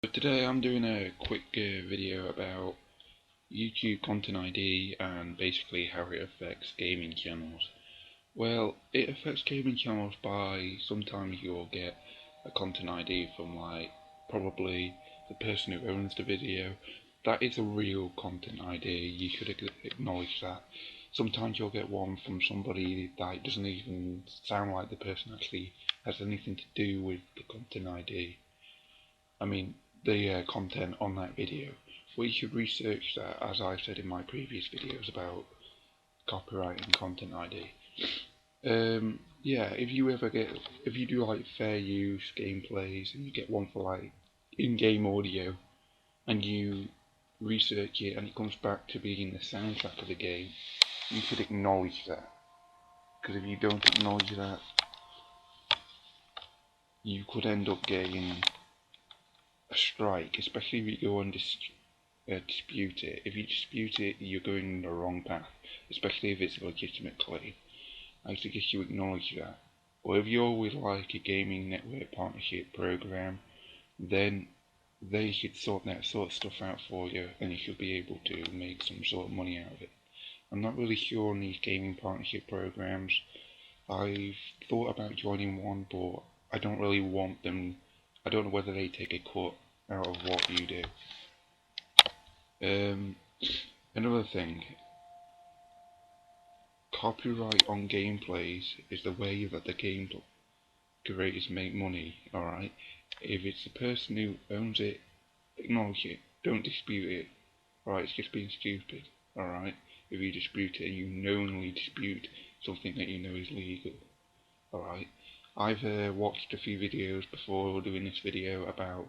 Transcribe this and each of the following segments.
So today I'm doing a quick video about YouTube Content ID and basically how it affects gaming channels. Well, it affects gaming channels by sometimes you'll get a content ID from probably the person who owns the video. That is a real content ID, you should acknowledge that. Sometimes you'll get one from somebody that doesn't even sound like the person actually has anything to do with the content ID. I mean, the content on that video. We should research that, as I've said in my previous videos about copyright and content ID. Yeah, if you do like fair use gameplays and you get one for like in-game audio and you research it and it comes back to being the soundtrack of the game, you should acknowledge that. Because if you don't acknowledge that, you could end up getting a strike, especially if you go and dispute it. If you dispute it, you're going the wrong path, especially if it's a legitimate claim. I suggest you acknowledge that. Or if you're with like a gaming network partnership program, then they should sort that sort of stuff out for you, and you should be able to make some sort of money out of it. I'm not really sure on these gaming partnership programs. I've thought about joining one, but I don't really want them. I don't know whether they take a cut out of what you do. Another thing, copyright on gameplays is the way that the game creators make money, alright? If it's the person who owns it, acknowledge it, don't dispute it, alright? It's just being stupid, alright? If you dispute it and you knowingly dispute something that you know is legal, alright? I've watched a few videos before doing this video about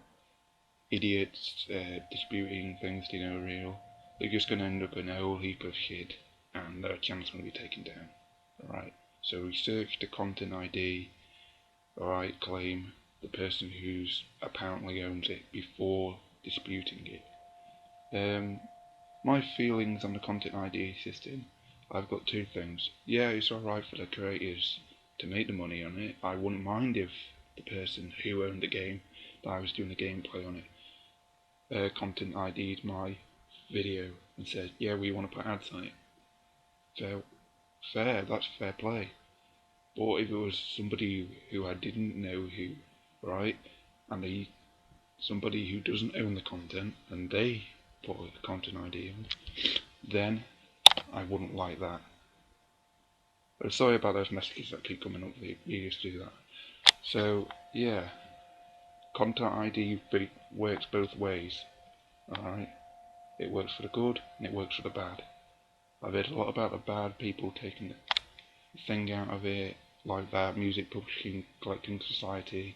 idiots disputing things they know are real. They're just going to end up in a whole heap of shit and their channel's going to be taken down. Alright, so research the content ID, alright, claim the person who's apparently owns it before disputing it. My feelings on the content ID system, I've got two things. Yeah, it's alright for the creators to make the money on it. I wouldn't mind if the person who owned the game, that I was doing the gameplay on it, content ID'd my video and said, yeah, we want to put ads on it. Fair, that's fair play. But if it was somebody who I didn't know who, right, and somebody who doesn't own the content and they put a content ID on, then I wouldn't like that. But sorry about those messages that keep coming up. We used to do that. So yeah, content ID works both ways. Alright, it works for the good and it works for the bad. I've heard a lot about the bad people taking the thing out of it, like that music publishing collecting society.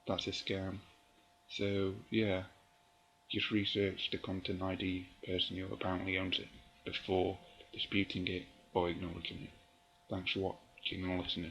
That's a scam. So yeah, just research the content ID person who apparently owns it before disputing it or acknowledging it. Thanks for watching and listening.